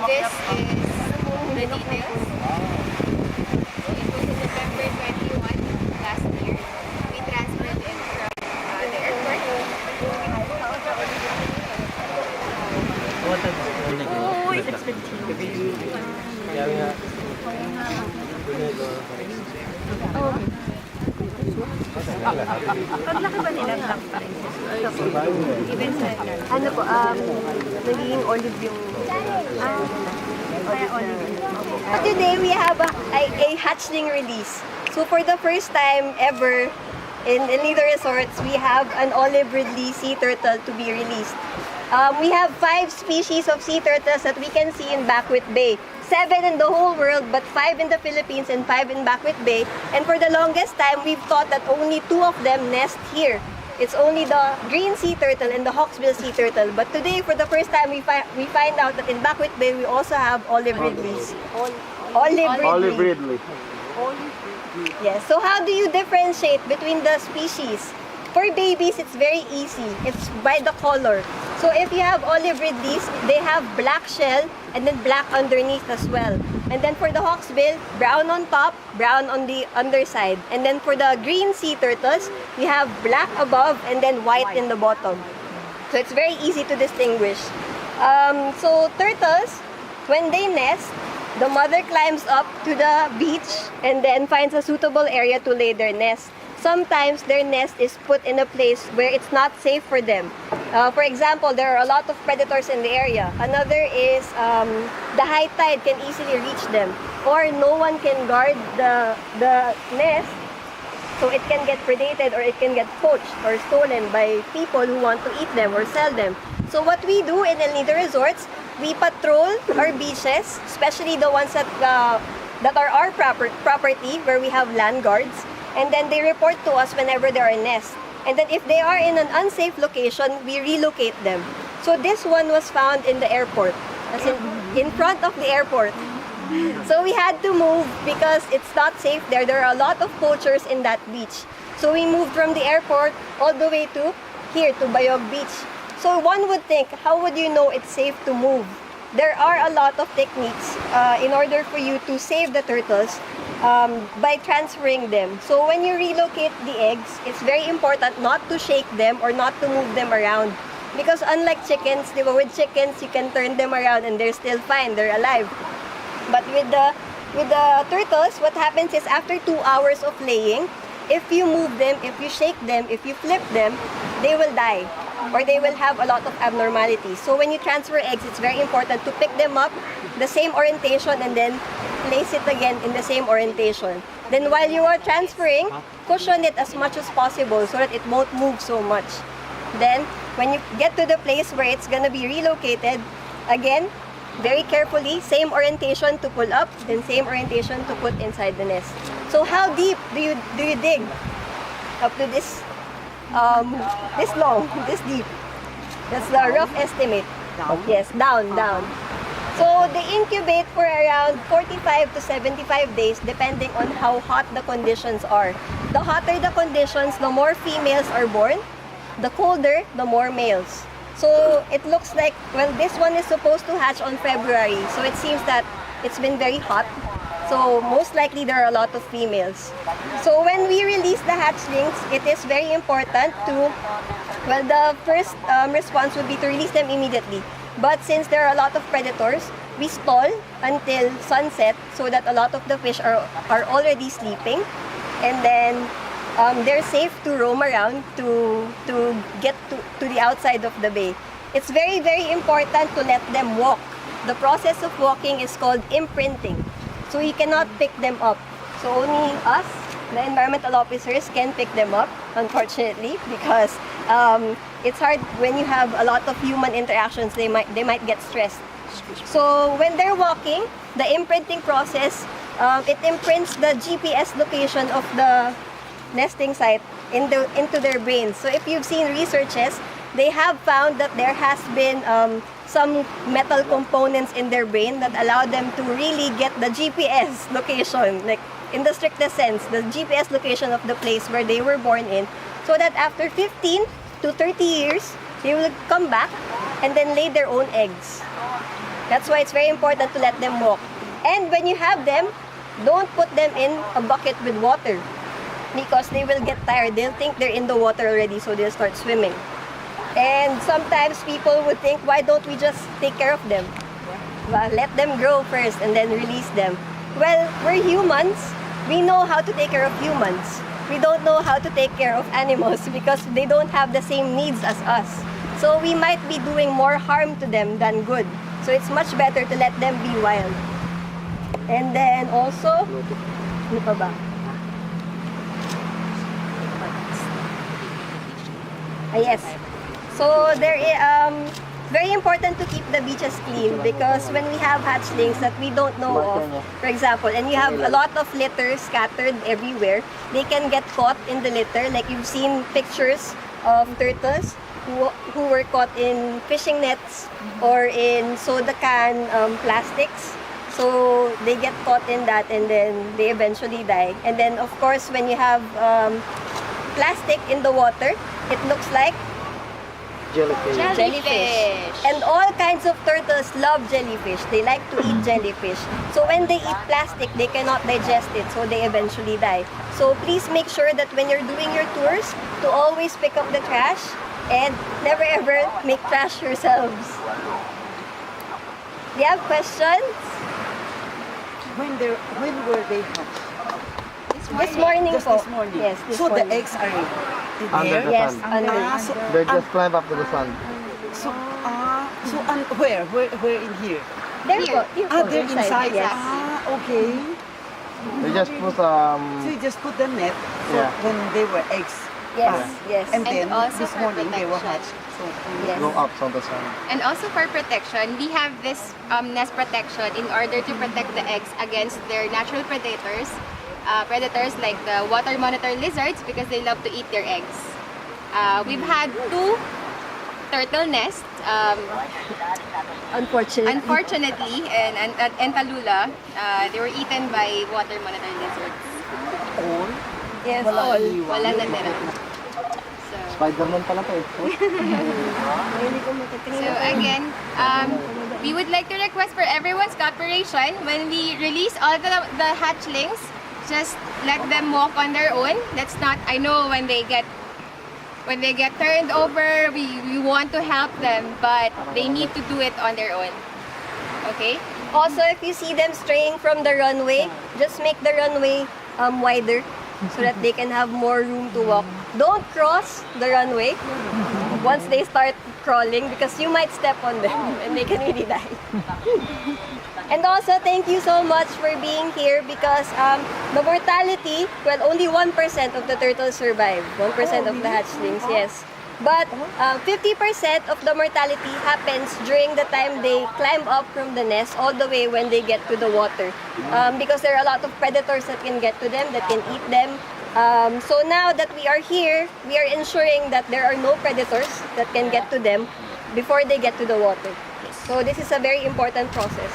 this is the details. So it was in November 21 last year. We transferred him from the airport. Paglaki ba nila black prices? Even sa ano po, nagiging olive yung kaya olive. Today we have a hatchling release. So for the first time ever in Nido resorts, we have an olive ridley sea turtle to be released. We have 5 species of sea turtles that we can see in Bacuit Bay. 7 in the whole world, but 5 in the Philippines and 5 in Bacuit Bay. And for the longest time, we've thought that only 2 of them nest here. It's only the green sea turtle and the hawksbill sea turtle. But today, for the first time, we find out that in Bacuit Bay, we also have olive ridleys. Olive ridley. Yes. So how do you differentiate between the species? For babies, it's very easy. It's by the color. So if you have olive ridleys, they have black shell and then black underneath as well. And then for the hawksbill, brown on top, brown on the underside. And then for the green sea turtles, we have black above and then white in the bottom. So it's very easy to distinguish. So turtles, when they nest, the mother climbs up to the beach and then finds a suitable area to lay their nest. Sometimes their nest is put in a place where it's not safe for them. For example, there are a lot of predators in the area. Another is the high tide can easily reach them, or no one can guard the nest, so it can get predated or it can get poached or stolen by people who want to eat them or sell them. So what we do in El Nido Resorts, we patrol our beaches, especially the ones that are our property, where we have land guards. And then they report to us whenever there are nests. And then if they are in an unsafe location, we relocate them. So this one was found in the airport, as in front of the airport. So we had to move because it's not safe there. There are a lot of poachers in that beach. So we moved from the airport all the way to here, to Bayog Beach. So one would think, how would you know it's safe to move? There are a lot of techniques in order for you to save the turtles. By transferring them. So when you relocate the eggs, it's very important not to shake them or not to move them around. Because unlike chickens, with chickens, you can turn them around and they're still fine, they're alive. But with the turtles, what happens is after 2 hours of laying, if you move them, if you shake them, if you flip them, they will die or they will have a lot of abnormalities. So when you transfer eggs, it's very important to pick them up the same orientation and then place it again in the same orientation. Then while you are transferring, cushion it as much as possible so that it won't move so much. Then when you get to the place where it's gonna be relocated, again, very carefully, same orientation to pull up, then same orientation to put inside the nest. So how deep do you dig? Up to this long, this deep. That's the rough estimate. Yes, down. So they incubate for around 45 to 75 days depending on how hot the conditions are. The hotter the conditions, the more females are born. The colder, the more males. So it looks like, well, this one is supposed to hatch on February. So it seems that it's been very hot. So most likely there are a lot of females. So when we release the hatchlings, it is very important to, well, the first response would be to release them immediately. But since there are a lot of predators, we stall until sunset so that a lot of the fish are already sleeping. And then they're safe to roam around to get to the outside of the bay. It's very, very important to let them walk. The process of walking is called imprinting. So you cannot pick them up. So only us, the environmental officers, can pick them up, unfortunately, because it's hard when you have a lot of human interactions. They might get stressed. So when they're walking, the imprinting process, it imprints the GPS location of the nesting site into their brains. So if you've seen researches, they have found that there has been some metal components in their brain that allow them to really get the GPS location, like in the strictest sense, the GPS location of the place where they were born in, so that after 15 to 30 years, they will come back and then lay their own eggs. That's why it's very important to let them walk. And when you have them, don't put them in a bucket with water because they will get tired. They'll think they're in the water already, so they'll start swimming. And sometimes people would think, why don't we just take care of them? Well, let them grow first and then release them. Well, we're humans. We know how to take care of humans. We don't know how to take care of animals because they don't have the same needs as us. So we might be doing more harm to them than good. So it's much better to let them be wild. And then also, ano pa ba? Yes. So there is very important to keep the beaches clean because when we have hatchlings that we don't know of, for example, and you have a lot of litter scattered everywhere, they can get caught in the litter. Like you've seen pictures of turtles who were caught in fishing nets or in soda can plastics. So they get caught in that and then they eventually die. And then of course when you have plastic in the water, it looks like jellyfish. And all kinds of turtles love jellyfish. They like to eat jellyfish. So when they eat plastic, they cannot digest it, so they eventually die. So please make sure that when you're doing your tours, to always pick up the trash and never ever make trash yourselves. Do you have questions? When were they hatched? This morning Just po. this morning. Yes, this So morning. the eggs are Under there? the Yes, sun. under. So, They just climb up to the sun. so where in here? There po. Here po, They're inside. Yes. Okay. They just put So you just put the net so Yeah. when they were eggs. Yes, yes. And then also this for morning they were protection. hatched. So Yes. go up on the sun. And also for protection, we have this nest protection in order to protect the eggs against their natural predators. Predators like the water monitor lizards because they love to eat their eggs. We've had 2 turtle nests. Unfortunately, in Talula, they were eaten by water monitor lizards. all. Yes, Wala all. iiwan. Wala na tira. So, Spider-Man pala to eh. So again, we would like to request for everyone's cooperation when we release all the hatchlings. Just let them walk on their own. Let's not. I know when they get turned over, we want to help them, but they need to do it on their own. Okay. Also, if you see them straying from the runway, just make the runway wider so that they can have more room to walk. Don't cross the runway once they start crawling because you might step on them and they can really die. And also, thank you so much for being here because the mortality, well, only 1% of the turtles survive. 1% of the hatchlings, yes. But 50% of the mortality happens during the time they climb up from the nest all the way when they get to the water. Because there are a lot of predators that can get to them, that can eat them. So now that we are here, we are ensuring that there are no predators that can get to them before they get to the water. So this is a very important process.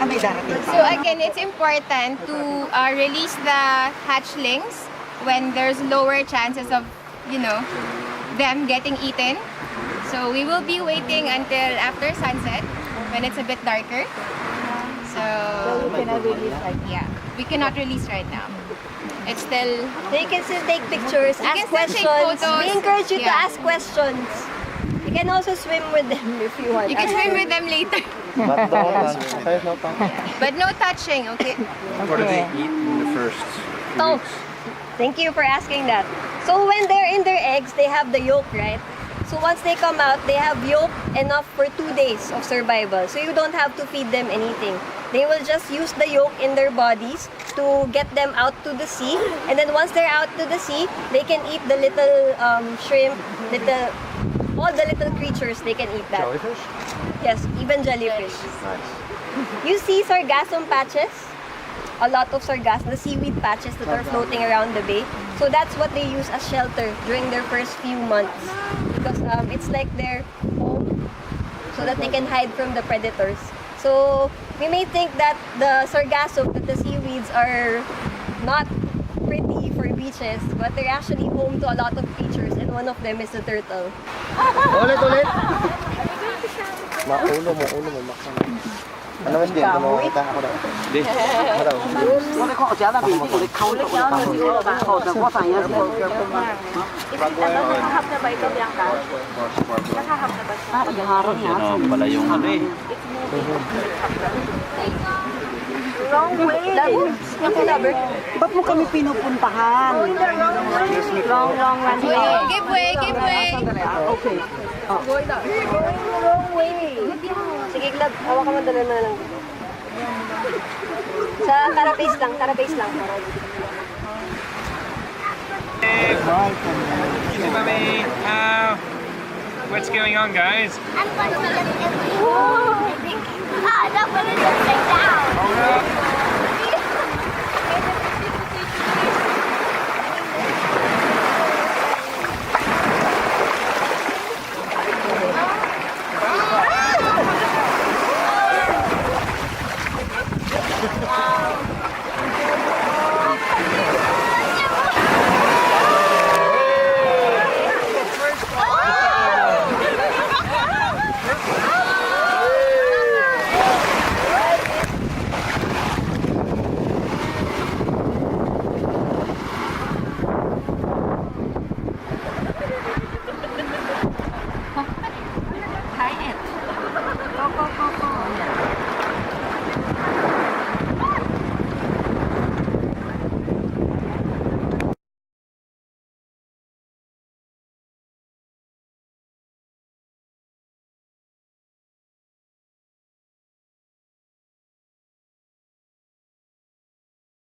May darating pa. So again, it's important to release the hatchlings when there's lower chances of, them getting eaten. So we will be waiting until after sunset when it's a bit darker. So We cannot release like yeah, we cannot release right now. It's still They can still take pictures, You ask can still take questions. photos. We encourage you to Yeah. ask questions. You can also swim with them if you want. you can Ask swim them. with them later, But don't touch. Okay, no touch. but no touching. Okay. What do they eat in the first Oh, thank you for asking that. So when they're in their eggs, they have the yolk, right? So once they come out, they have yolk enough for 2 days of survival. So you don't have to feed them anything. They will just use the yolk in their bodies to get them out to the sea. And then once they're out to the sea, they can eat the little shrimp, all the little creatures, they can eat that. Jellyfish? Yes, even jellyfish. Nice. You see sargassum patches? A lot of sargassum, the seaweed patches that are floating around the bay. So that's what they use as shelter during their first few months. Because it's like their home so that they can hide from the predators. So we may think that the sargassum, that the seaweeds are not pretty for beaches, but they're actually home to a lot of creatures and one of them is the turtle. Ulit! Ulo mo, maksan. Ano mas din? Kung makita ako daw. Di. Ako daw. 我哋確實啦，邊啲我哋溝到我哋溝，就嗰陣有時。 Nakahap na ba ito, Bianca? Nakahap na ba siya? Ah, iharap Yan o, pala yung ano eh. Wrong way! Ba't mo kami pinupuntahan? Long one way. Give way, give way. Okay. Wrong way. Sige, Glad, hawakan mo dala na lang. Sa carapace lang, carapace lang. What's going on, guys? I'm going to look at you. I think, that one is upside down.